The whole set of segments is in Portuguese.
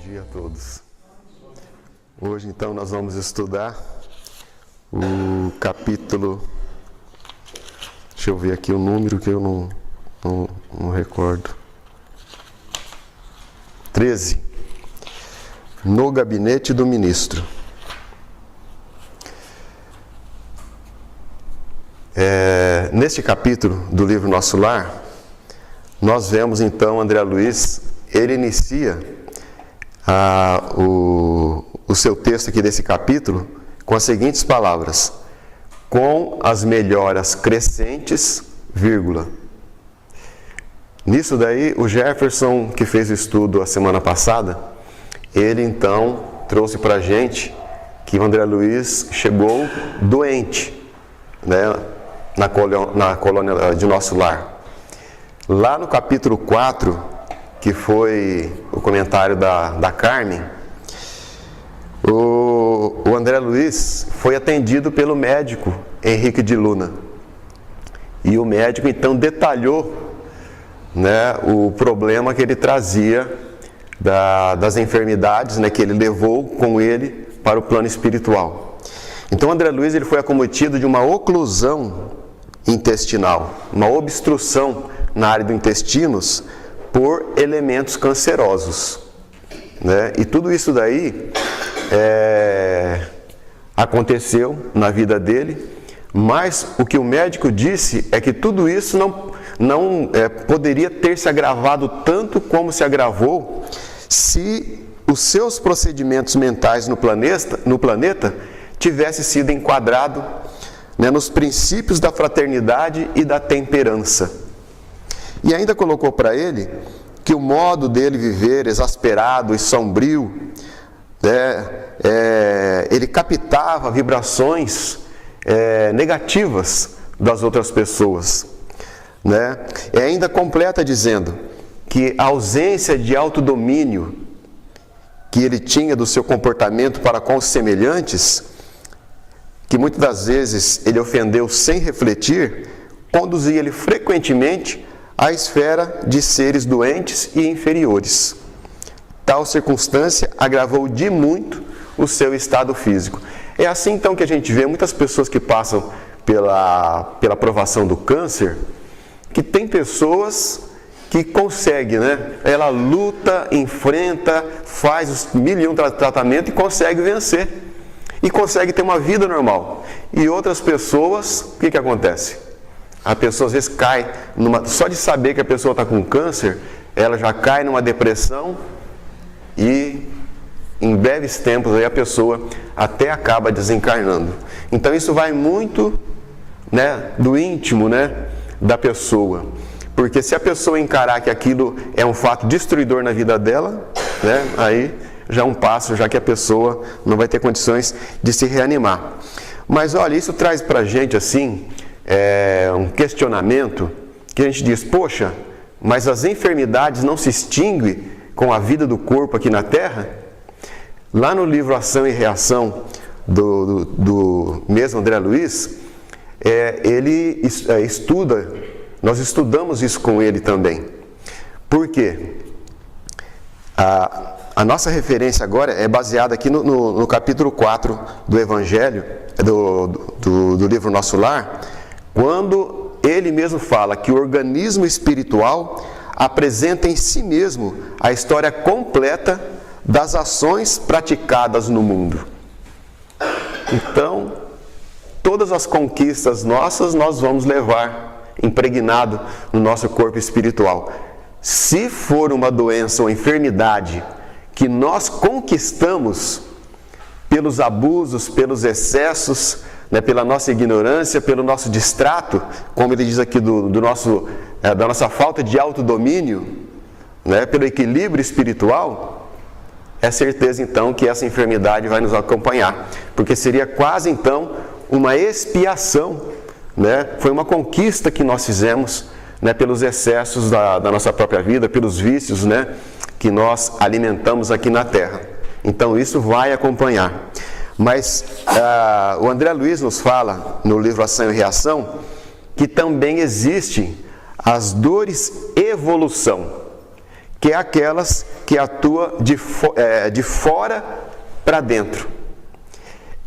dia a todos. Hoje então nós vamos estudar o capítulo, deixa eu ver aqui o número que eu não recordo, 13, no gabinete do ministro. Neste capítulo do livro Nosso Lar, nós vemos então André Luiz, ele inicia o seu texto aqui desse capítulo com as seguintes palavras: com as melhoras crescentes, vírgula. Nisso daí, o Jefferson, que fez o estudo a semana passada, ele então trouxe para a gente que o André Luiz chegou doente, né, na colônia de Nosso Lar. Lá no capítulo 4, que foi o comentário da Carmen, o André Luiz foi atendido pelo médico Henrique de Luna. E o médico então detalhou, né, o problema que ele trazia das enfermidades, né, que ele levou com ele para o plano espiritual. Então André Luiz ele foi acometido de uma oclusão intestinal, uma obstrução na área dos intestinos por elementos cancerosos, né? E tudo isso daí aconteceu na vida dele, mas o que o médico disse é que tudo isso não poderia ter se agravado tanto como se agravou se os seus procedimentos mentais no planeta tivesse sido enquadrado, né, nos princípios da fraternidade e da temperança. E ainda colocou para ele que o modo dele viver exasperado e sombrio, ele captava vibrações negativas das outras pessoas, né? E ainda completa dizendo que a ausência de autodomínio que ele tinha do seu comportamento para com os semelhantes, que muitas das vezes ele ofendeu sem refletir, conduzia ele frequentemente à esfera de seres doentes e inferiores. Tal circunstância agravou de muito o seu estado físico. É assim então que a gente vê muitas pessoas que passam pela provação do câncer, que tem pessoas que conseguem, né? Ela luta, enfrenta, faz os mil e um tratamentos e consegue vencer. E consegue ter uma vida normal. E outras pessoas, o que acontece? A pessoa às vezes cai, só de saber que a pessoa está com câncer, ela já cai numa depressão e em breves tempos aí a pessoa até acaba desencarnando. Então isso vai muito, né, do íntimo, né, da pessoa. Porque se a pessoa encarar que aquilo é um fato destruidor na vida dela, né, aí já é um passo, já que a pessoa não vai ter condições de se reanimar. Mas olha, isso traz para a gente assim, um questionamento, que a gente diz: poxa, mas as enfermidades não se extinguem com a vida do corpo aqui na Terra? Lá no livro Ação e Reação do mesmo André Luiz, ele estuda, nós estudamos isso com ele também. Por quê? A nossa referência agora é baseada aqui no capítulo 4 do Evangelho, do livro Nosso Lar, quando ele mesmo fala que o organismo espiritual apresenta em si mesmo a história completa das ações praticadas no mundo. Então, todas as conquistas nossas nós vamos levar impregnado no nosso corpo espiritual. Se for uma doença ou enfermidade que nós conquistamos pelos abusos, pelos excessos, né, pela nossa ignorância, pelo nosso distrato, como ele diz aqui da nossa falta de autodomínio, né, pelo equilíbrio espiritual, é certeza então que essa enfermidade vai nos acompanhar, porque seria quase então uma expiação, né? Foi uma conquista que nós fizemos, né, pelos excessos da nossa própria vida, pelos vícios, né, que nós alimentamos aqui na Terra. Então isso vai acompanhar. Mas o André Luiz nos fala no livro Ação e Reação que também existem as dores evolução, que é aquelas que atuam de fora para dentro.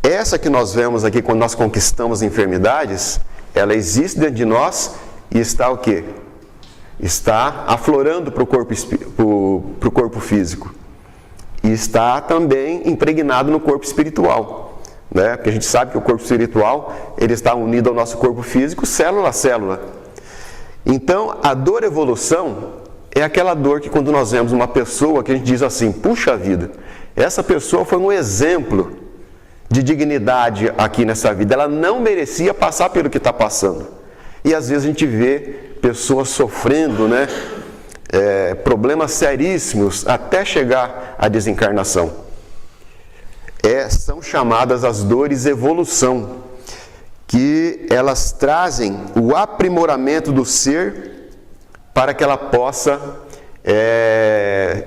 Essa que nós vemos aqui quando nós conquistamos enfermidades, ela existe dentro de nós e está o quê? Está aflorando para o corpo físico. E está também impregnado no corpo espiritual, né? Porque a gente sabe que o corpo espiritual ele está unido ao nosso corpo físico, célula a célula. Então, a dor evolução é aquela dor que quando nós vemos uma pessoa que a gente diz assim, puxa vida, essa pessoa foi um exemplo de dignidade aqui nessa vida, ela não merecia passar pelo que está passando. E às vezes a gente vê pessoas sofrendo, né? Problemas seríssimos até chegar à desencarnação. São chamadas as dores evolução, que elas trazem o aprimoramento do ser para que ela possa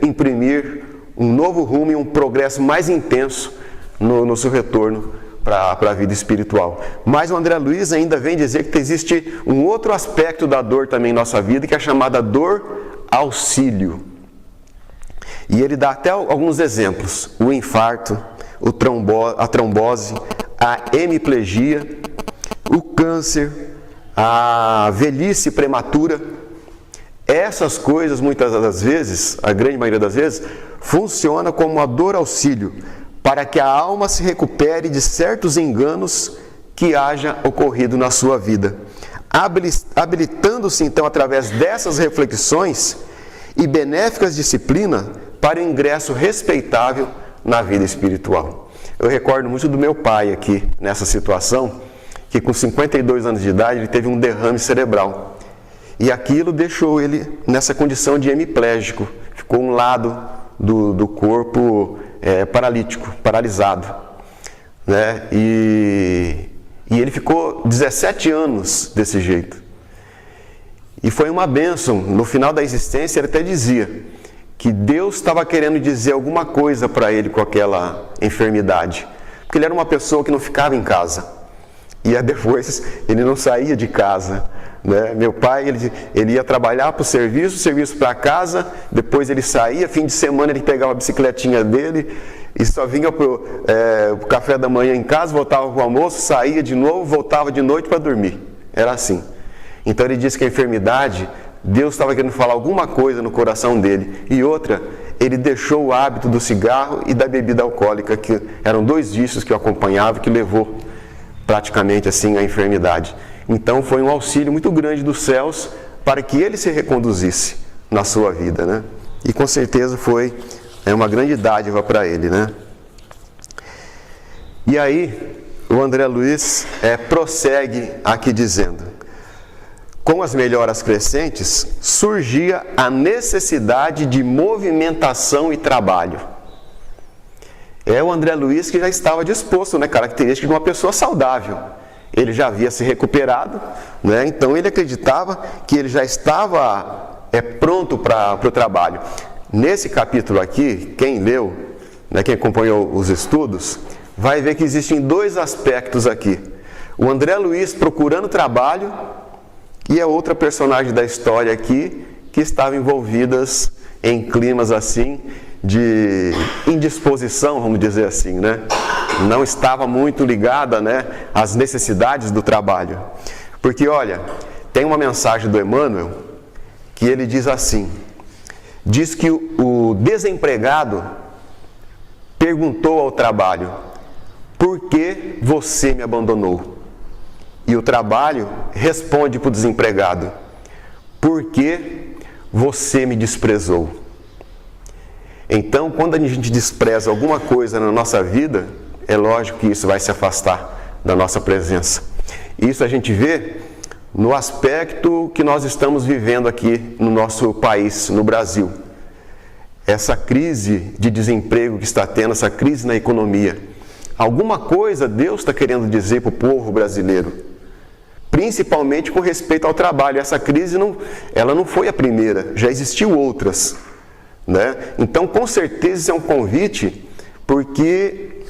imprimir um novo rumo e um progresso mais intenso no seu retorno para a vida espiritual. Mas o André Luiz ainda vem dizer que existe um outro aspecto da dor também em nossa vida, que é a chamada dor auxílio. E ele dá até alguns exemplos: o infarto, a trombose, a hemiplegia, o câncer, a velhice prematura. Essas coisas, muitas das vezes, a grande maioria das vezes, funciona como uma dor auxílio, para que a alma se recupere de certos enganos que haja ocorrido na sua vida, habilitando-se então através dessas reflexões e benéficas disciplinas para o ingresso respeitável na vida espiritual. Eu recordo muito do meu pai aqui nessa situação, que com 52 anos de idade ele teve um derrame cerebral. E aquilo deixou ele nessa condição de hemiplégico, ficou um lado do corpo paralítico, paralisado, né? E ele ficou 17 anos desse jeito. E foi uma bênção. No final da existência ele até dizia que Deus estava querendo dizer alguma coisa para ele com aquela enfermidade, porque ele era uma pessoa que não ficava em casa, e depois ele não saía de casa, né? Meu pai ele ia trabalhar para o serviço para casa, depois ele saía, fim de semana ele pegava a bicicletinha dele e só vinha para o café da manhã em casa, voltava para o almoço, saía de novo, voltava de noite para dormir. Era assim. Então ele disse que a enfermidade, Deus estava querendo falar alguma coisa no coração dele. E outra, ele deixou o hábito do cigarro e da bebida alcoólica, que eram dois vícios que o acompanhavam, que levou praticamente assim à enfermidade. Então foi um auxílio muito grande dos céus para que ele se reconduzisse na sua vida, né? E com certeza foi uma grande dádiva para ele, né? E aí o André Luiz prossegue aqui dizendo: com as melhoras crescentes surgia a necessidade de movimentação e trabalho. É o André Luiz que já estava disposto, né? Característica de uma pessoa saudável. Ele já havia se recuperado, né? Então ele acreditava que ele já estava pronto para o trabalho. Nesse capítulo aqui, quem leu, né, quem acompanhou os estudos, vai ver que existem dois aspectos aqui. O André Luiz procurando trabalho e a outra personagem da história aqui que estava envolvidas em climas assim de indisposição, vamos dizer assim, né? Não estava muito ligada, né, às necessidades do trabalho. Porque, olha, tem uma mensagem do Emmanuel que ele diz assim, diz que o desempregado perguntou ao trabalho: por que você me abandonou? E o trabalho responde para o desempregado: por que você me desprezou? Então, quando a gente despreza alguma coisa na nossa vida, é lógico que isso vai se afastar da nossa presença. Isso a gente vê no aspecto que nós estamos vivendo aqui no nosso país, no Brasil. Essa crise de desemprego que está tendo, essa crise na economia. Alguma coisa Deus está querendo dizer para o povo brasileiro, principalmente com respeito ao trabalho. Essa crise ela não foi a primeira, já existiu outras, né? Então, com certeza, isso é um convite, porque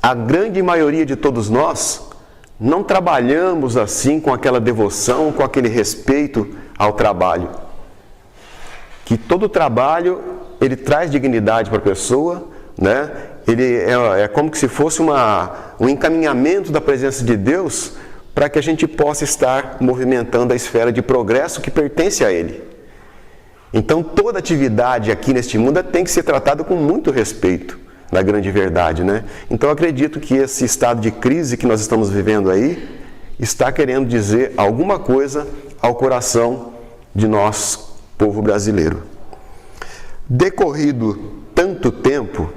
a grande maioria de todos nós não trabalhamos assim com aquela devoção, com aquele respeito ao trabalho. que todo trabalho ele traz dignidade para a pessoa, né? Ele é como que se fosse um encaminhamento da presença de Deus para que a gente possa estar movimentando a esfera de progresso que pertence a Ele. Então toda atividade aqui neste mundo tem que ser tratada com muito respeito, na grande verdade, né? Então eu acredito que esse estado de crise que nós estamos vivendo aí está querendo dizer alguma coisa ao coração de nós, povo brasileiro. Decorrido tanto tempo,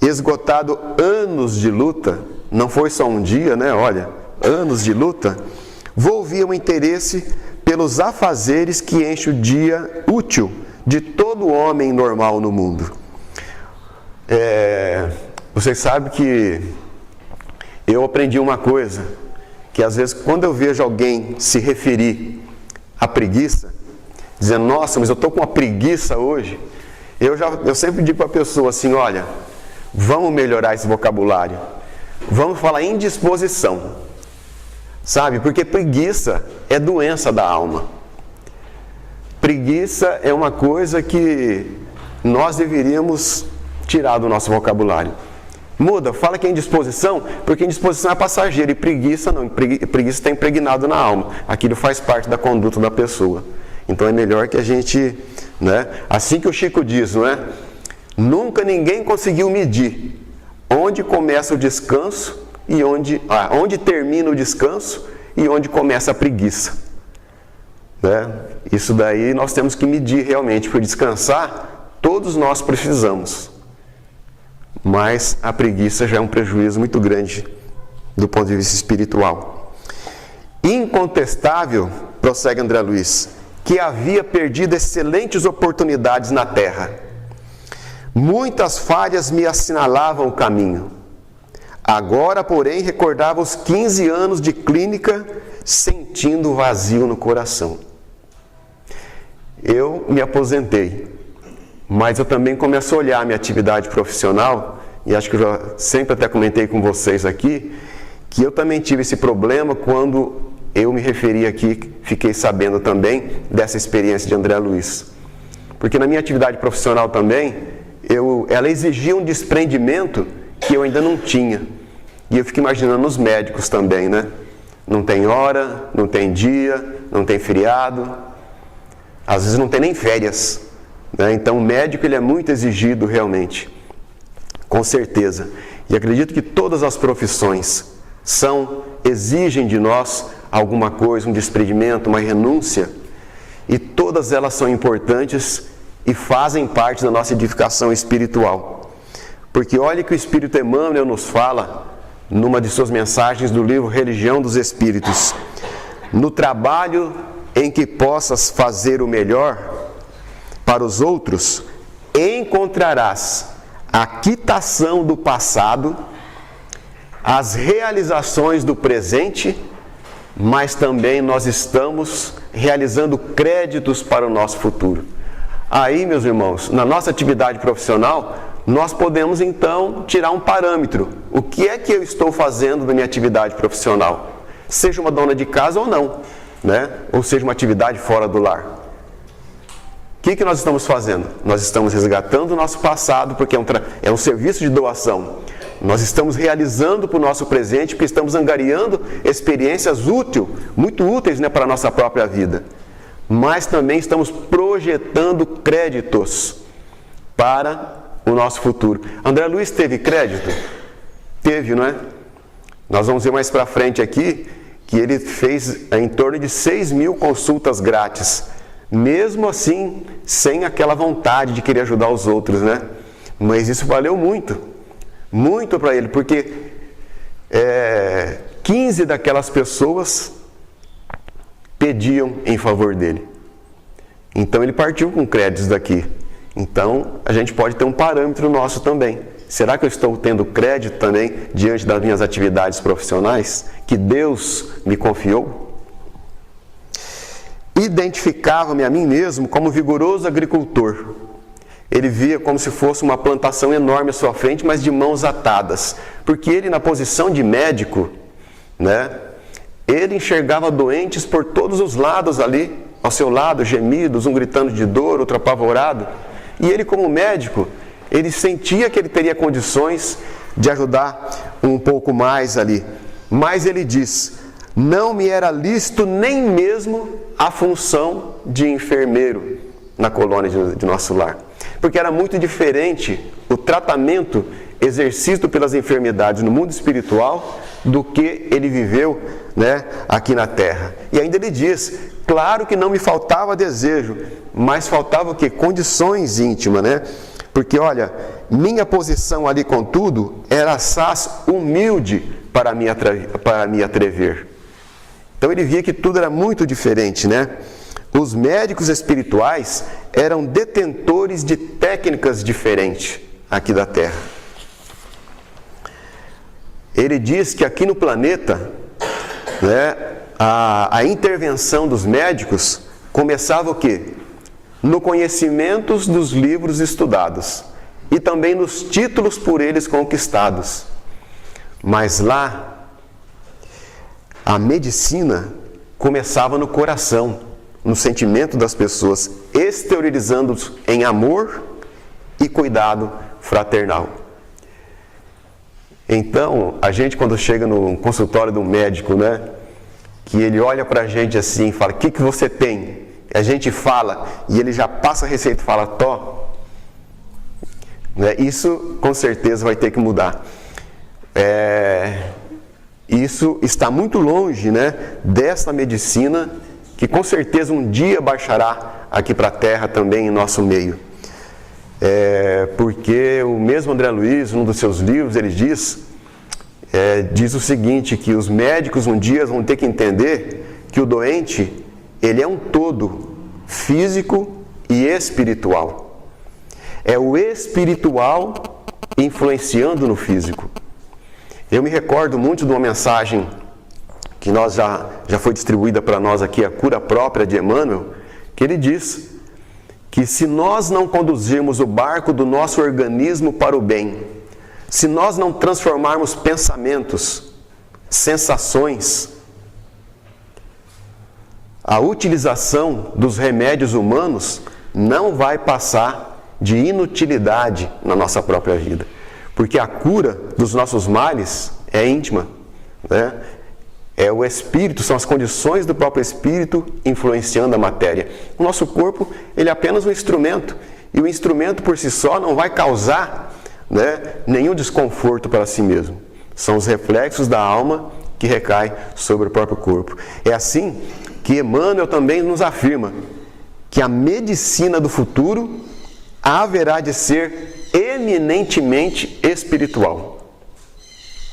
esgotado anos de luta, não foi só um dia, né? Olha, anos de luta, volvia o interesse pelos afazeres que enchem o dia útil de todo homem normal no mundo. Vocês sabem que eu aprendi uma coisa, que às vezes quando eu vejo alguém se referir à preguiça, dizendo, nossa, mas eu estou com uma preguiça hoje, eu sempre digo para a pessoa assim, olha, vamos melhorar esse vocabulário, vamos falar indisposição, sabe? Porque preguiça é doença da alma. Preguiça é uma coisa que nós deveríamos tirar do nosso vocabulário. Muda, fala que é indisposição, porque indisposição é passageira e preguiça não, preguiça está impregnado na alma, aquilo faz parte da conduta da pessoa. Então é melhor que a gente, né? Assim que o Chico diz, não é? Nunca ninguém conseguiu medir onde começa o descanso e onde termina o descanso e onde começa a preguiça, né? Isso daí nós temos que medir realmente, porque descansar todos nós precisamos, mas a preguiça já é um prejuízo muito grande do ponto de vista espiritual. Incontestável, prossegue André Luiz, que havia perdido excelentes oportunidades na terra. Muitas falhas me assinalavam o caminho. Agora, porém, recordava os 15 anos de clínica, sentindo vazio no coração. Eu me aposentei, mas eu também começo a olhar a minha atividade profissional, e acho que eu já sempre até comentei com vocês aqui, que eu também tive esse problema quando eu me referi aqui, fiquei sabendo também dessa experiência de André Luiz. Porque na minha atividade profissional também, ela exigia um desprendimento que eu ainda não tinha. E eu fico imaginando os médicos também, né? Não tem hora, não tem dia, não tem feriado, às vezes não tem nem férias, né? Então o médico ele é muito exigido realmente, com certeza. E acredito que todas as profissões exigem de nós alguma coisa, um desprendimento, uma renúncia, e todas elas são importantes e fazem parte da nossa edificação espiritual. Porque olha que o Espírito Emmanuel nos fala, numa de suas mensagens do livro Religião dos Espíritos: no trabalho em que possas fazer o melhor para os outros, encontrarás a quitação do passado, as realizações do presente, mas também nós estamos realizando créditos para o nosso futuro. Aí, meus irmãos, na nossa atividade profissional, nós podemos então tirar um parâmetro. O que é que eu estou fazendo na minha atividade profissional? Seja uma dona de casa ou não, né? Ou seja uma atividade fora do lar. O que nós estamos fazendo? Nós estamos resgatando o nosso passado, porque é um serviço de doação. Nós estamos realizando para o nosso presente, porque estamos angariando experiências muito úteis, né, para a nossa própria vida. Mas também estamos projetando créditos para o nosso futuro. André Luiz teve crédito? Teve, não é? Nós vamos ver mais para frente aqui que ele fez em torno de 6.000 consultas grátis. Mesmo assim, sem aquela vontade de querer ajudar os outros, né? Mas isso valeu muito para ele, porque 15 daquelas pessoas pediam em favor dele. Então ele partiu com créditos daqui. Então a gente pode ter um parâmetro nosso também. Será que eu estou tendo crédito também diante das minhas atividades profissionais que Deus me confiou? Identificava-me a mim mesmo como vigoroso agricultor. Ele via como se fosse uma plantação enorme à sua frente, mas de mãos atadas. Porque ele, na posição de médico, né, ele enxergava doentes por todos os lados ali, ao seu lado, gemidos, um gritando de dor, outro apavorado. E ele, como médico, ele sentia que ele teria condições de ajudar um pouco mais ali. Mas ele diz: não me era lícito nem mesmo a função de enfermeiro na colônia de nosso lar. Porque era muito diferente o tratamento exercido pelas enfermidades no mundo espiritual do que ele viveu, né, aqui na terra. E ainda ele diz: claro que não me faltava desejo, mas faltava o quê? Condições íntimas, né? Porque, olha, minha posição ali, contudo, era assaz humilde para me atrever. Então ele via que tudo era muito diferente, né? Os médicos espirituais eram detentores de técnicas diferentes aqui da Terra. Ele diz que aqui no planeta, né, a intervenção dos médicos começava o quê? No conhecimento dos livros estudados e também nos títulos por eles conquistados. Mas lá, a medicina começava no coração, no sentimento das pessoas, exteriorizando-os em amor e cuidado fraternal. Então, a gente, quando chega no consultório de um médico, né, que ele olha pra gente assim e fala: o que você tem? A gente fala e ele já passa a receita e fala: tó. Né, isso com certeza vai ter que mudar. Isso está muito longe, né, dessa medicina que com certeza um dia baixará aqui para a Terra também em nosso meio. Porque o mesmo André Luiz, num dos seus livros, ele diz o seguinte, que os médicos um dia vão ter que entender que o doente, ele é um todo, físico e espiritual. É o espiritual influenciando no físico. Eu me recordo muito de uma mensagem que já foi distribuída para nós aqui, a cura própria de Emmanuel, que ele diz que se nós não conduzirmos o barco do nosso organismo para o bem, se nós não transformarmos pensamentos, sensações, a utilização dos remédios humanos não vai passar de inutilidade na nossa própria vida. Porque a cura dos nossos males é íntima, né? É o espírito, são as condições do próprio espírito influenciando a matéria. O nosso corpo, ele é apenas um instrumento, e o instrumento por si só não vai causar, né, nenhum desconforto para si mesmo. São os reflexos da alma que recaem sobre o próprio corpo. É assim que Emmanuel também nos afirma que a medicina do futuro haverá de ser eminentemente espiritual.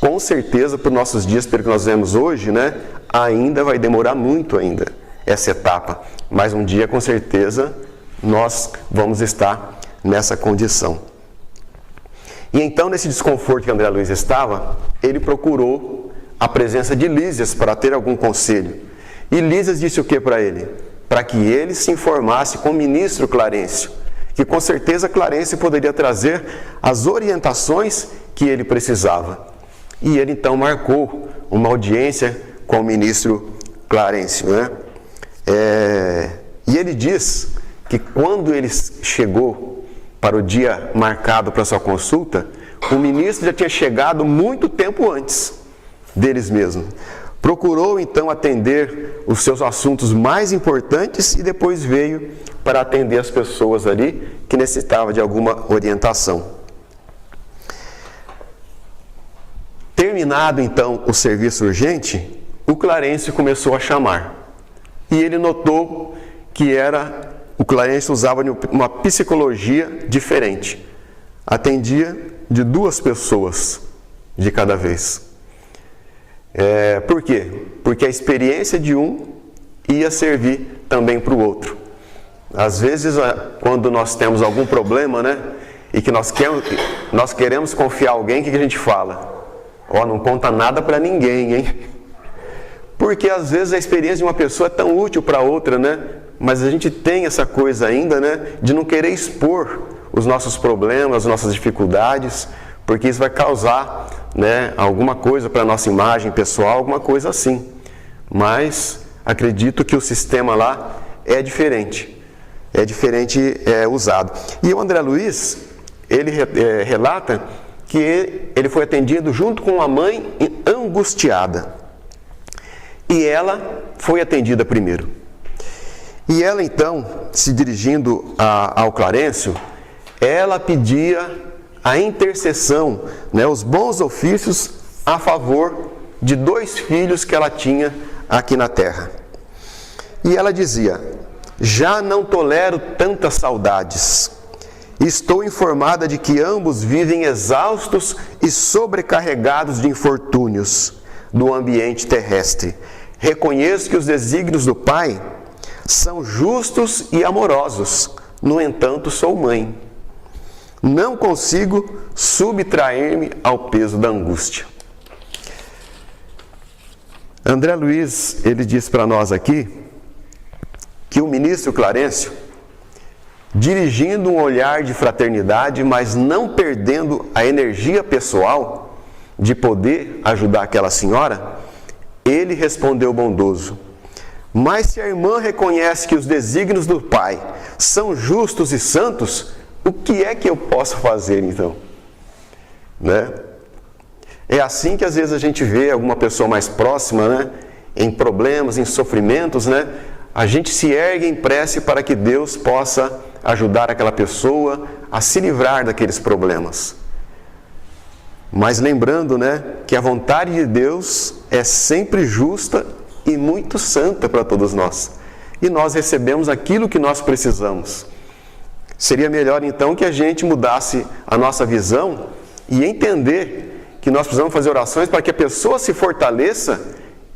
Com certeza, para os nossos dias, pelo que nós vemos hoje, né, ainda vai demorar muito ainda essa etapa. Mas um dia, com certeza, nós vamos estar nessa condição. E então, nesse desconforto que André Luiz estava, ele procurou a presença de Lísias para ter algum conselho. E Lísias disse o que para ele? Para que ele se informasse com o ministro Clarencio, que com certeza Clarencio poderia trazer as orientações que ele precisava. E ele então marcou uma audiência com o ministro Clarencio, né? E ele diz que quando ele chegou para o dia marcado para sua consulta, o ministro já tinha chegado muito tempo antes deles mesmos. Procurou então atender os seus assuntos mais importantes e depois veio para atender as pessoas ali que necessitavam de alguma orientação. Terminado então o serviço urgente, o Clarencio começou a chamar. E ele notou que o Clarencio usava uma psicologia diferente. Atendia de 2 pessoas de cada vez. Por quê? Porque a experiência de um ia servir também para o outro. Às vezes, quando nós temos algum problema, né, e que nós queremos confiar alguém, o que a gente fala? Não conta nada para ninguém, hein? Porque às vezes a experiência de uma pessoa é tão útil para outra, né? Mas a gente tem essa coisa ainda, né, de não querer expor os nossos problemas, as nossas dificuldades, porque isso vai causar, né, alguma coisa para a nossa imagem pessoal, alguma coisa assim. Mas acredito que o sistema lá é diferente usado. E o André Luiz, ele relata que ele foi atendido junto com a mãe angustiada. E ela foi atendida primeiro. E ela então, se dirigindo ao Clarencio, ela pedia a intercessão, os bons ofícios a favor de 2 filhos que ela tinha aqui na terra. E ela dizia: já não tolero tantas saudades. Estou informada de que ambos vivem exaustos e sobrecarregados de infortúnios do ambiente terrestre. Reconheço que os desígnios do Pai são justos e amorosos. No entanto, sou mãe. Não consigo subtrair-me ao peso da angústia. André Luiz, ele diz para nós aqui que o ministro Clarencio, dirigindo um olhar de fraternidade, mas não perdendo a energia pessoal de poder ajudar aquela senhora, ele respondeu bondoso: mas se a irmã reconhece que os desígnios do Pai são justos e santos, o que é que eu posso fazer então? É assim que às vezes a gente vê alguma pessoa mais próxima, em problemas, em sofrimentos, a gente se ergue em prece para que Deus possa ajudar aquela pessoa a se livrar daqueles problemas. Mas lembrando, que a vontade de Deus é sempre justa e muito santa para todos nós. E nós recebemos aquilo que nós precisamos. Seria melhor então que a gente mudasse a nossa visão e entender que nós precisamos fazer orações para que a pessoa se fortaleça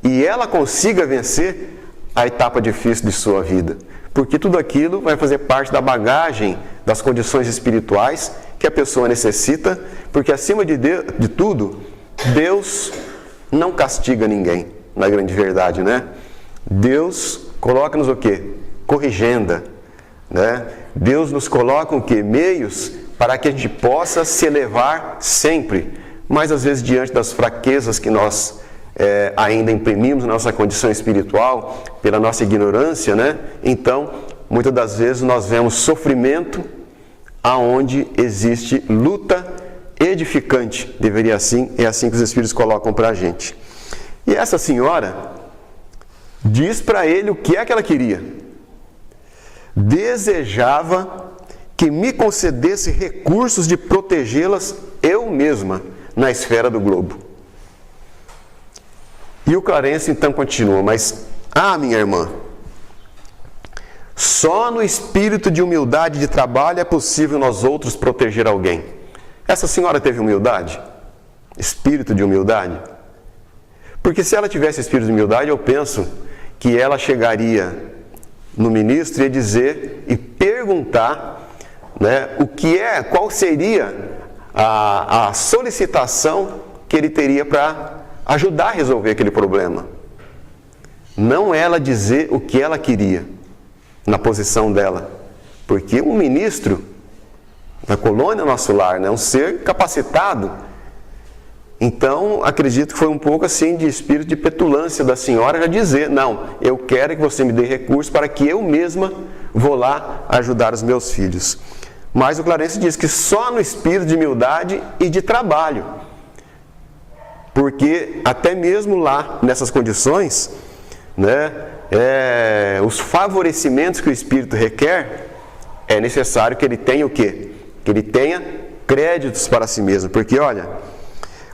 e ela consiga vencer a etapa difícil de sua vida. Porque tudo aquilo vai fazer parte da bagagem das condições espirituais que a pessoa necessita, porque acima de tudo, Deus não castiga ninguém, na grande verdade, Deus coloca-nos o quê? Corrigenda, Deus nos coloca o quê? Meios para que a gente possa se elevar sempre, mas às vezes diante das fraquezas que nós ainda imprimimos na nossa condição espiritual, pela nossa ignorância, então, muitas das vezes nós vemos sofrimento aonde existe luta edificante, é assim que os Espíritos colocam para a gente. E essa senhora diz para ele o que é que ela queria. Desejava que me concedesse recursos de protegê-las eu mesma na esfera do globo. E o Clarencio então continua: mas, minha irmã, só no espírito de humildade e de trabalho é possível nós outros proteger alguém. Essa senhora teve humildade? Espírito de humildade? Porque se ela tivesse espírito de humildade, eu penso que ela chegaria no ministro e ia dizer e perguntar, qual seria a solicitação que ele teria para ajudar a resolver aquele problema. Não ela dizer o que ela queria, na posição dela. Porque um ministro, na colônia Nosso Lar, é um ser capacitado. Então, acredito que foi um pouco assim de espírito de petulância da senhora já dizer: não, eu quero que você me dê recursos para que eu mesma vou lá ajudar os meus filhos. Mas o Clarencio diz que só no espírito de humildade e de trabalho. Porque até mesmo lá, nessas condições, os favorecimentos que o Espírito requer, é necessário que ele tenha o quê? Que ele tenha créditos para si mesmo. Porque, olha,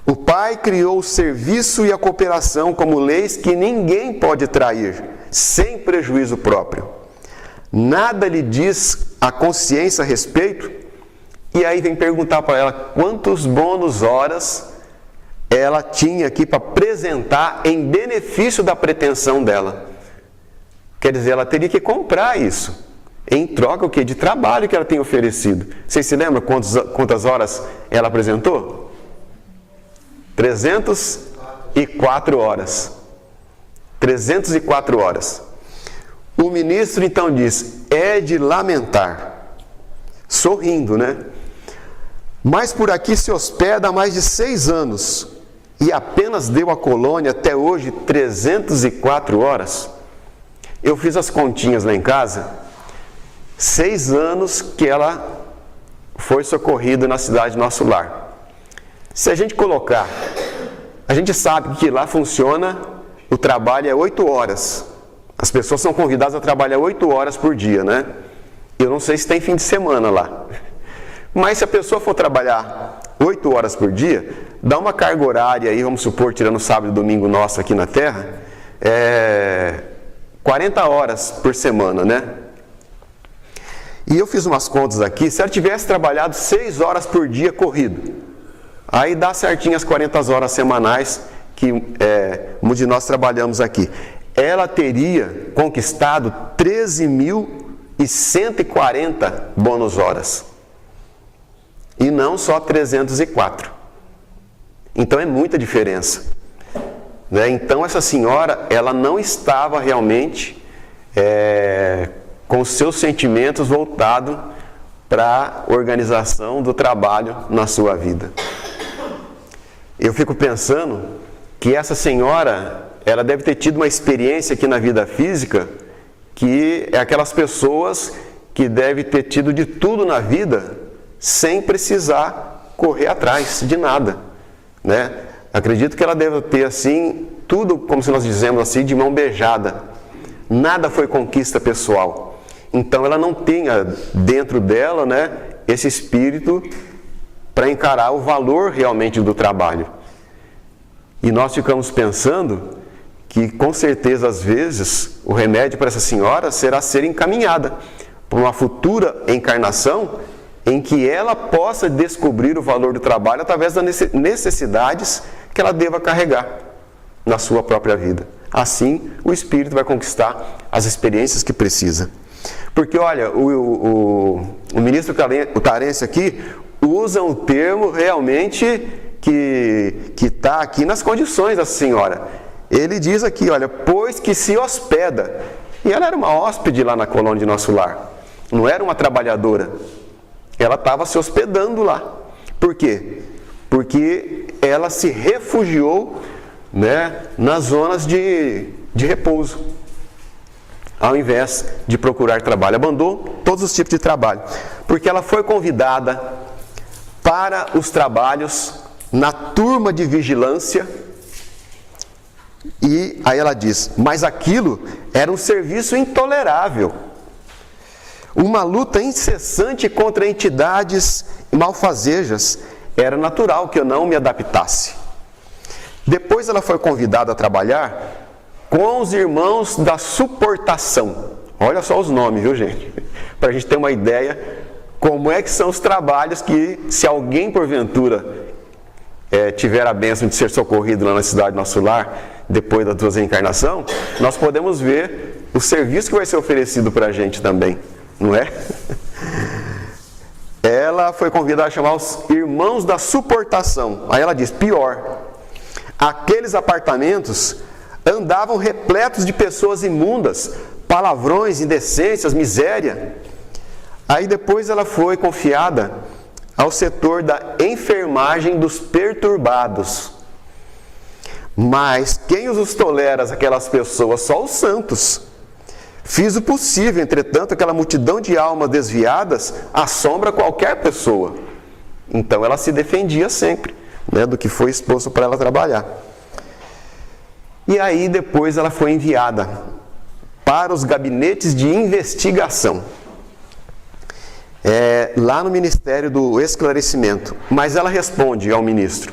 o Pai criou o serviço e a cooperação como leis que ninguém pode trair, sem prejuízo próprio. Nada lhe diz a consciência a respeito, e aí vem perguntar para ela quantos bônus horas ela tinha aqui para apresentar em benefício da pretensão dela. Quer dizer, ela teria que comprar isso, em troca o quê? De trabalho que ela tem oferecido. Vocês se lembram quantas horas ela apresentou? 304 horas. 304 horas. O ministro então diz: é de lamentar, sorrindo, mas por aqui se hospeda há mais de 6 anos e apenas deu à colônia até hoje 304 horas. Eu fiz as continhas lá em casa, 6 anos que ela foi socorrida na cidade do nosso lar. Se a gente colocar, a gente sabe que lá funciona, o trabalho é 8 horas. As pessoas são convidadas a trabalhar 8 horas por dia, né? Eu não sei se tem fim de semana lá. Mas se a pessoa for trabalhar 8 horas por dia, dá uma carga horária aí, vamos supor, tirando sábado e domingo nosso aqui na Terra, 40 horas por semana, né? E eu fiz umas contas aqui, se ela tivesse trabalhado 6 horas por dia corrido, aí dá certinho as 40 horas semanais que muitos de nós trabalhamos aqui. Ela teria conquistado 13.140 bônus horas. E não só 304. Então é muita diferença. Né? Então essa senhora, ela não estava realmente com os seus sentimentos voltados para a organização do trabalho na sua vida. Eu fico pensando que essa senhora, ela deve ter tido uma experiência aqui na vida física, que é aquelas pessoas que devem ter tido de tudo na vida, sem precisar correr atrás de nada, né? Acredito que ela deve ter, assim, tudo, como se nós dizemos assim, de mão beijada. Nada foi conquista pessoal. Então ela não tinha dentro dela, né, esse espírito para encarar o valor realmente do trabalho. E nós ficamos pensando que, com certeza, às vezes, o remédio para essa senhora será ser encaminhada para uma futura encarnação em que ela possa descobrir o valor do trabalho através das necessidades que ela deva carregar na sua própria vida. Assim, o espírito vai conquistar as experiências que precisa. Porque, olha, o ministro Tarense aqui usa um termo realmente que está aqui nas condições da senhora. Ele diz aqui, olha, pois que se hospeda. E ela era uma hóspede lá na colônia de Nosso Lar. Não era uma trabalhadora. Ela estava se hospedando lá. Por quê? Porque ela se refugiou, né, nas zonas de repouso, ao invés de procurar trabalho. Abandonou todos os tipos de trabalho. Porque ela foi convidada para os trabalhos na turma de vigilância. E aí ela diz, mas aquilo era um serviço intolerável. Uma luta incessante contra entidades malfazejas. Era natural que eu não me adaptasse. Depois ela foi convidada a trabalhar com os irmãos da suportação. Olha só os nomes, viu, gente? Para a gente ter uma ideia como é que são os trabalhos que, se alguém porventura tiver a bênção de ser socorrido lá na cidade do Nosso Lar, depois da tua reencarnação, nós podemos ver o serviço que vai ser oferecido para a gente também, não é? Ela foi convidada a chamar os irmãos da suportação. Aí ela diz, pior, aqueles apartamentos andavam repletos de pessoas imundas, palavrões, indecências, miséria. Aí depois ela foi confiada ao setor da enfermagem dos perturbados. Mas quem os tolera, aquelas pessoas? Só os santos. Fiz o possível, entretanto, aquela multidão de almas desviadas assombra qualquer pessoa. Então ela se defendia sempre, né, do que foi exposto para ela trabalhar. E aí depois ela foi enviada para os gabinetes de investigação, lá no Ministério do Esclarecimento. Mas ela responde ao ministro,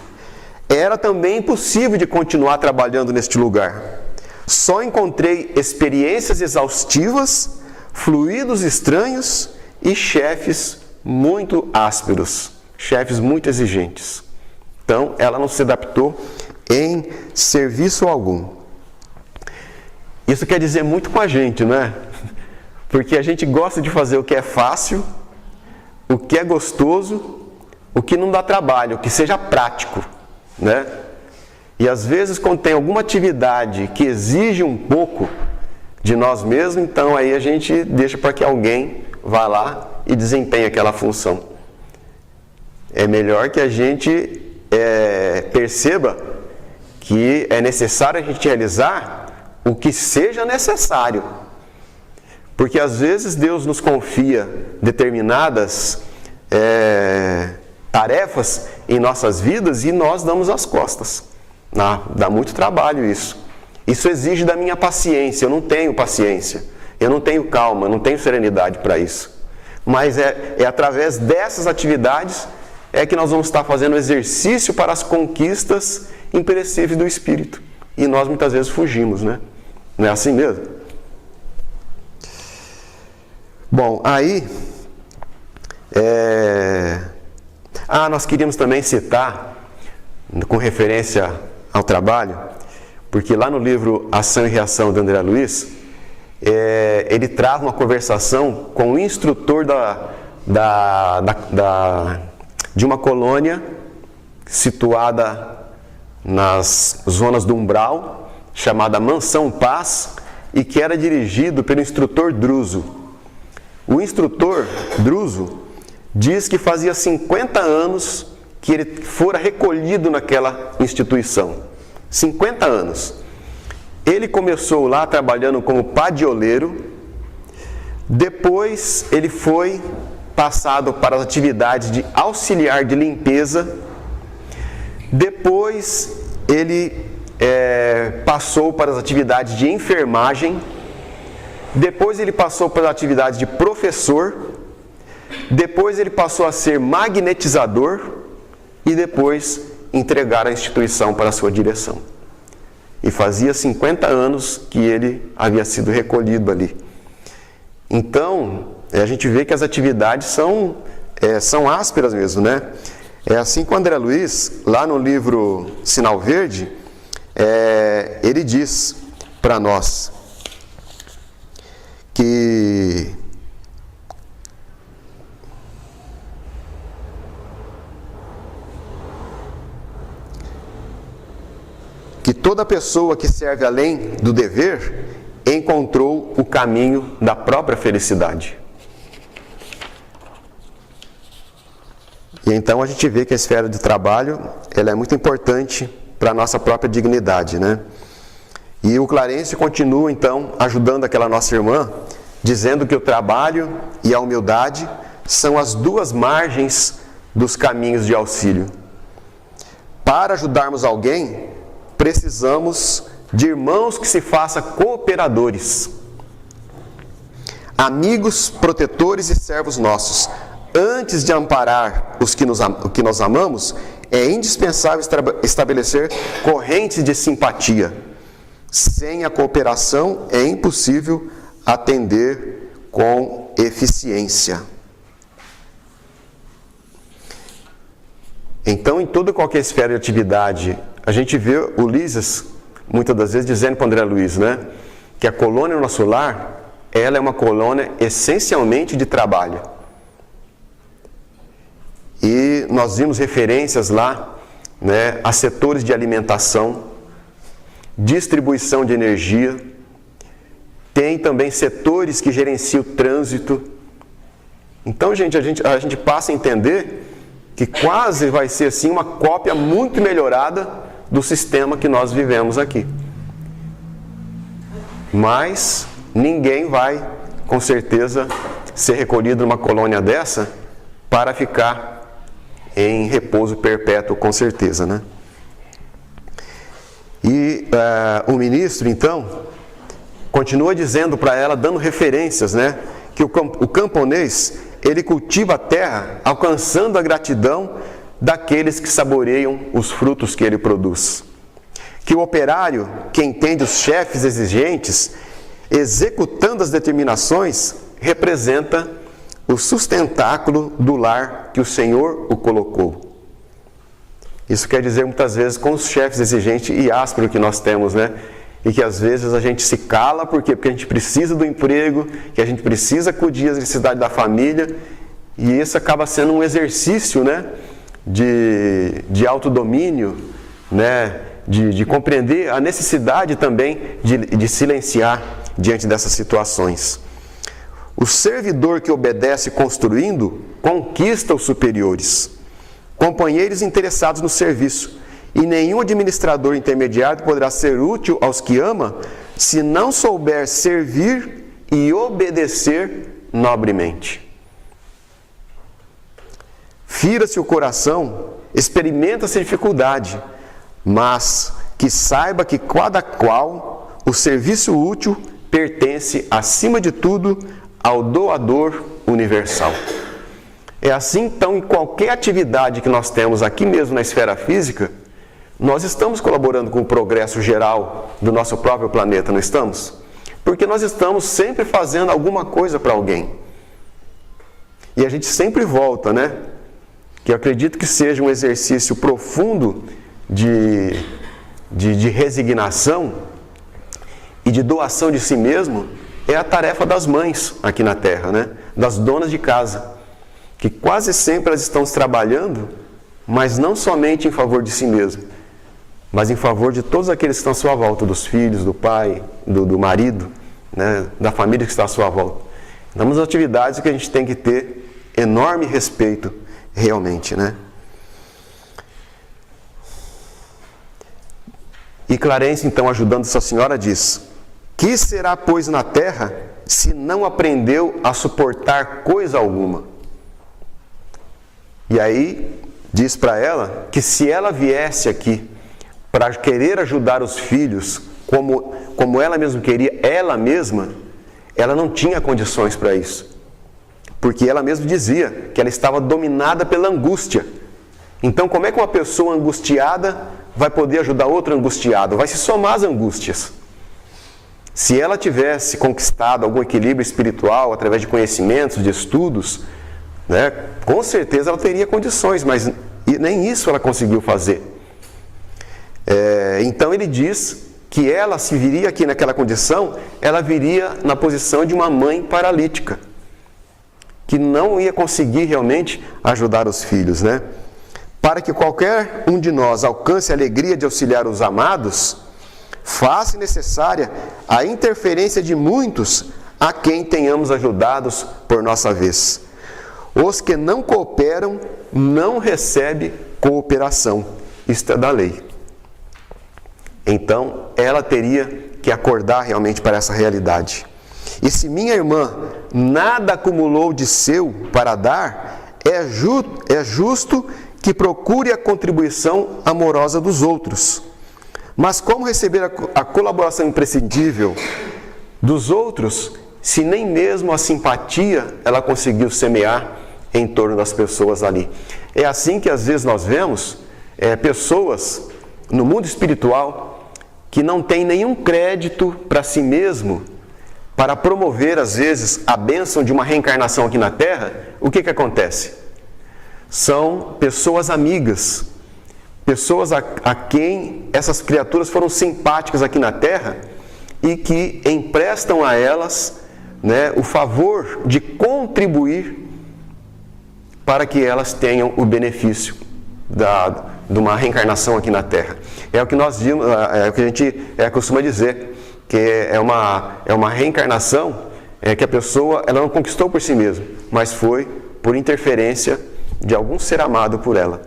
era também impossível de continuar trabalhando neste lugar. Só encontrei experiências exaustivas, fluidos estranhos e chefes muito ásperos, chefes muito exigentes. Então, ela não se adaptou em serviço algum. Isso quer dizer muito com a gente, não é? Porque a gente gosta de fazer o que é fácil, o que é gostoso, o que não dá trabalho, o que seja prático, né? E às vezes, quando tem alguma atividade que exige um pouco de nós mesmos, então aí a gente deixa para que alguém vá lá e desempenhe aquela função. É melhor que a gente perceba que é necessário a gente realizar o que seja necessário, Porque às vezes Deus nos confia determinadas tarefas em nossas vidas e nós damos as costas. Dá muito trabalho isso. Isso exige da minha paciência. Eu não tenho paciência, eu não tenho calma, eu não tenho serenidade para isso. Mas é através dessas atividades que nós vamos estar fazendo exercício para as conquistas imperecíveis do Espírito. E nós muitas vezes fugimos, né? Não é assim mesmo? Bom, aí... nós queríamos também citar, com referência ao trabalho, porque lá no livro Ação e Reação de André Luiz, ele traz uma conversação com o instrutor de uma colônia situada nas zonas do Umbral, chamada Mansão Paz, e que era dirigido pelo instrutor Druso. O instrutor Druso diz que fazia 50 anos que ele fora recolhido naquela instituição. 50 anos. Ele começou lá trabalhando como padioleiro, depois ele foi passado para as atividades de auxiliar de limpeza, depois ele passou para as atividades de enfermagem, depois ele passou para as atividades de professor, depois ele passou a ser magnetizador e depois entregar a instituição para a sua direção. E fazia 50 anos que ele havia sido recolhido ali. Então, a gente vê que as atividades são ásperas mesmo, né? É assim que o André Luiz, lá no livro Sinal Verde, ele diz para nós que toda pessoa que serve além do dever encontrou o caminho da própria felicidade. E então a gente vê que a esfera de trabalho ela é muito importante para a nossa própria dignidade, né? E o Clarence continua então ajudando aquela nossa irmã, dizendo que o trabalho e a humildade são as duas margens dos caminhos de auxílio. Para ajudarmos alguém, precisamos de irmãos que se façam cooperadores, amigos, protetores e servos nossos. Antes de amparar os que nós amamos, é indispensável estabelecer correntes de simpatia. Sem a cooperação é impossível atender com eficiência. Então, em toda e qualquer esfera de atividade, a gente vê Ulisses, muitas das vezes, dizendo para André Luiz, né, que a colônia no nosso lar, ela é uma colônia essencialmente de trabalho. E nós vimos referências lá, né, a setores de alimentação, distribuição de energia, tem também setores que gerenciam o trânsito. Então, gente, a gente passa a entender que quase vai ser assim uma cópia muito melhorada do sistema que nós vivemos aqui. Mas ninguém vai, com certeza, ser recolhido numa colônia dessa para ficar em repouso perpétuo, com certeza, né? E o ministro, então, continua dizendo para ela, dando referências, né? Que o camponês, ele cultiva a terra, alcançando a gratidão daqueles que saboreiam os frutos que ele produz. Que o operário, que entende os chefes exigentes, executando as determinações, representa o sustentáculo do lar que o Senhor o colocou. Isso quer dizer, muitas vezes, com os chefes exigentes e ásperos que nós temos, né? E que às vezes a gente se cala, por quê? Porque a gente precisa do emprego, que a gente precisa acudir às necessidades da família, e isso acaba sendo um exercício, né? De autodomínio, né? De compreender a necessidade também de silenciar diante dessas situações. O servidor que obedece construindo, conquista os superiores, companheiros interessados no serviço, e nenhum administrador intermediário poderá ser útil aos que ama se não souber servir e obedecer nobremente. Fira-se o coração, experimenta-se dificuldade, mas que saiba que cada qual o serviço útil pertence, acima de tudo, ao doador universal. É assim, então, em qualquer atividade que nós temos aqui mesmo na esfera física, nós estamos colaborando com o progresso geral do nosso próprio planeta, não estamos? Porque nós estamos sempre fazendo alguma coisa para alguém. E a gente sempre volta, né? Que eu acredito que seja um exercício profundo de resignação e de doação de si mesmo, é a tarefa das mães aqui na Terra, né? Das donas de casa, que quase sempre elas estão trabalhando, mas não somente em favor de si mesmo, mas em favor de todos aqueles que estão à sua volta, dos filhos, do pai, do marido, né? Da família que está à sua volta. Então, são atividades que a gente tem que ter enorme respeito, realmente, né? E Clarence, então, ajudando essa senhora, diz: que será, pois, na terra, se não aprendeu a suportar coisa alguma? E aí, diz para ela que se ela viesse aqui para querer ajudar os filhos, como ela mesma queria, ela não tinha condições para isso. Porque ela mesma dizia que ela estava dominada pela angústia. Então, como é que uma pessoa angustiada vai poder ajudar outro angustiado? Vai se somar as angústias. Se ela tivesse conquistado algum equilíbrio espiritual através de conhecimentos, de estudos, né, com certeza ela teria condições, mas nem isso ela conseguiu fazer. Então ele diz que ela, se viria aqui naquela condição, ela viria na posição de uma mãe paralítica, que não ia conseguir realmente ajudar os filhos, né? Para que qualquer um de nós alcance a alegria de auxiliar os amados, faça necessária a interferência de muitos a quem tenhamos ajudados por nossa vez. Os que não cooperam não recebem cooperação. Isto é da lei. Então, ela teria que acordar realmente para essa realidade. E se minha irmã nada acumulou de seu para dar, é justo que procure a contribuição amorosa dos outros. Mas como receber a colaboração imprescindível dos outros, se nem mesmo a simpatia ela conseguiu semear em torno das pessoas ali? É assim que às vezes nós vemos pessoas no mundo espiritual que não têm nenhum crédito para si mesmo, para promover às vezes a bênção de uma reencarnação aqui na Terra. O que acontece? São pessoas amigas, pessoas a quem essas criaturas foram simpáticas aqui na Terra e que emprestam a elas, né, o favor de contribuir para que elas tenham o benefício de uma reencarnação aqui na Terra. É o que nós vimos, é o que a gente costuma dizer, que é uma reencarnação que a pessoa ela não conquistou por si mesma, mas foi por interferência de algum ser amado por ela,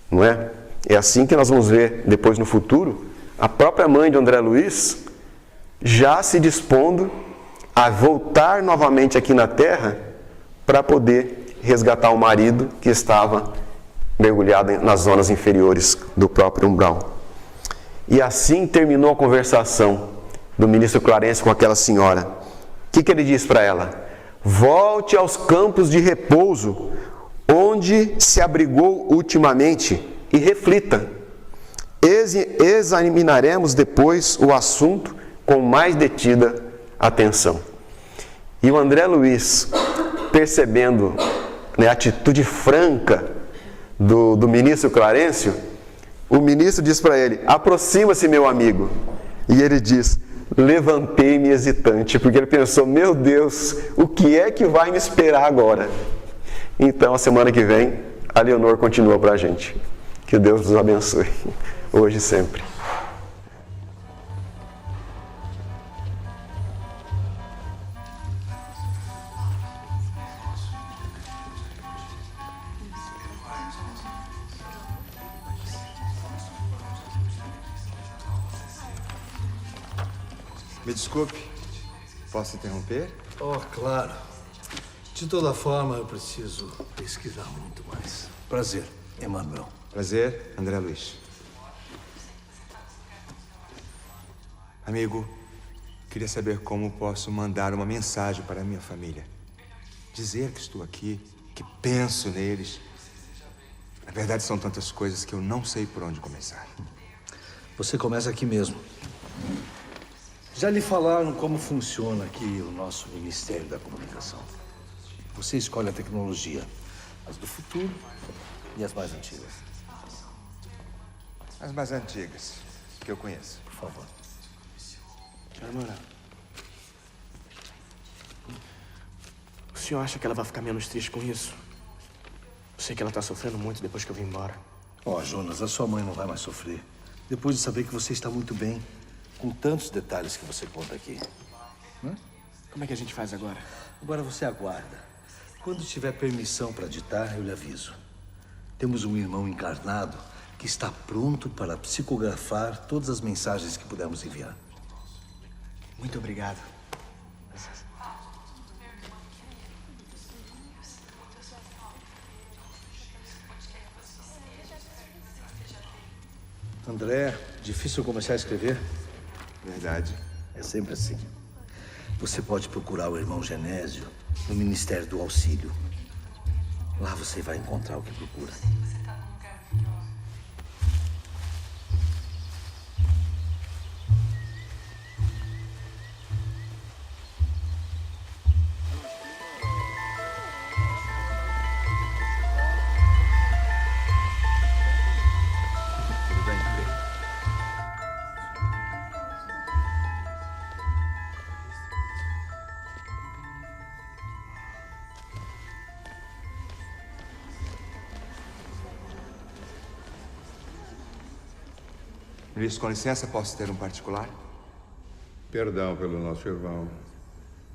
não é? É assim que nós vamos ver depois no futuro a própria mãe de André Luiz já se dispondo a voltar novamente aqui na Terra para poder resgatar o marido que estava mergulhado nas zonas inferiores do próprio umbral. E assim terminou a conversação do ministro Clarence com aquela senhora. O que ele diz para ela? Volte aos campos de repouso, onde se abrigou ultimamente, e reflita. Examinaremos depois o assunto com mais detida atenção. E o André Luiz, percebendo, né, a atitude franca do ministro Clarencio, o ministro diz para ele: aproxima-se, meu amigo. E ele diz: levantei-me hesitante, porque ele pensou: meu Deus, o que é que vai me esperar agora? Então, a semana que vem, a Leonor continua para a gente. Que Deus nos abençoe, hoje e sempre. Me desculpe, Posso interromper? Oh, claro. De toda forma, eu preciso pesquisar muito mais. Prazer, Emanuel. Prazer, André Luiz. Amigo, queria saber como posso mandar uma mensagem para a minha família. Dizer que estou aqui, que penso neles. Na verdade, são tantas coisas que eu não sei por onde começar. Você começa aqui mesmo. Já lhe falaram como funciona aqui o nosso Ministério da Comunicação. Você escolhe a tecnologia, as do futuro e as mais antigas. As mais antigas, que eu conheço. Por favor. Amanda, o senhor acha que ela vai ficar menos triste com isso? Eu sei que ela tá sofrendo muito depois que eu vim embora. Oh, Jonas, a sua mãe não vai mais sofrer. Depois de saber que você está muito bem, com tantos detalhes que você conta aqui. Como é que a gente faz agora? Agora você aguarda. Quando tiver permissão para ditar, eu lhe aviso. Temos um irmão encarnado que está pronto para psicografar todas as mensagens que pudermos enviar. Muito obrigado. André, difícil começar a escrever? Verdade. É sempre assim. Você pode procurar o irmão Genésio no Ministério do Auxílio. Lá você vai encontrar o que procura. Tudo bem, André? Luiz, com licença, posso ter um particular? Perdão pelo nosso irmão.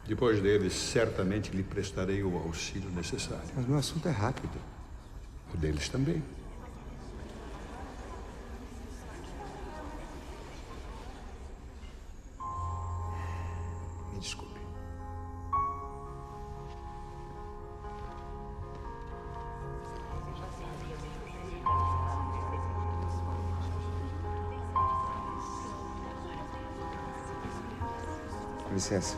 Depois dele, certamente lhe prestarei o auxílio necessário. Mas meu assunto é rápido. O deles também. Me desculpe. Com licença.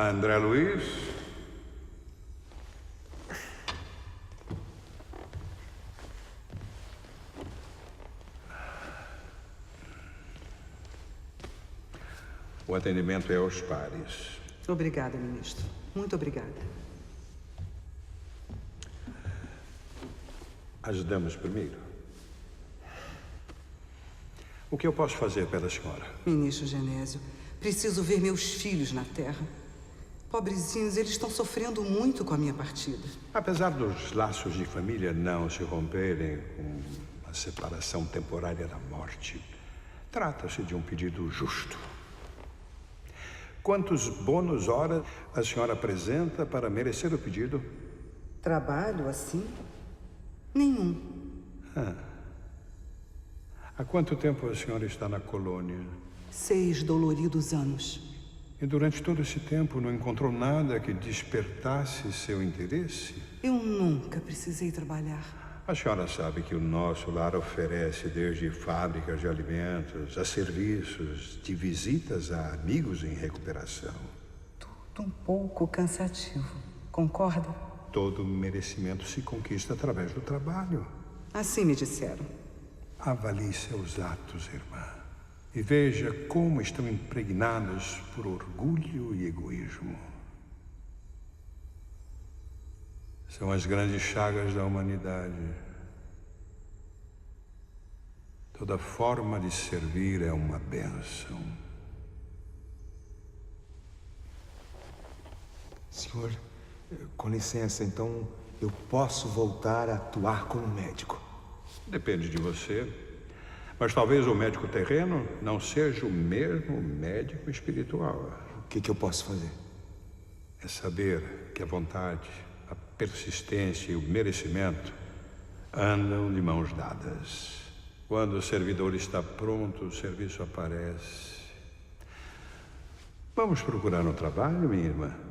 André Luiz. O atendimento é aos pares. Obrigada, ministro. Muito obrigada. As damas primeiro. O que eu posso fazer pela senhora? Ministro Genésio, preciso ver meus filhos na Terra. Pobrezinhos, eles estão sofrendo muito com a minha partida. Apesar dos laços de família não se romperem com a separação temporária da morte, trata-se de um pedido justo. Quantos bônus horas a senhora apresenta para merecer o pedido? Trabalho assim? Nenhum. Há quanto tempo a senhora está na colônia? 6 doloridos anos. E durante todo esse tempo não encontrou nada que despertasse seu interesse? Eu nunca precisei trabalhar. A senhora sabe que o nosso lar oferece desde fábricas de alimentos a serviços de visitas a amigos em recuperação. Tudo um pouco cansativo. Concorda? Todo merecimento se conquista através do trabalho. Assim me disseram. Avalie seus atos, irmã, e veja como estão impregnados por orgulho e egoísmo. São as grandes chagas da humanidade. Toda forma de servir é uma bênção. Senhor, com licença, então eu posso voltar a atuar como médico? Depende de você. Mas talvez o médico terreno não seja o mesmo médico espiritual. O que eu posso fazer? É saber que a vontade, a persistência e o merecimento andam de mãos dadas. Quando o servidor está pronto, o serviço aparece. Vamos procurar um trabalho, minha irmã?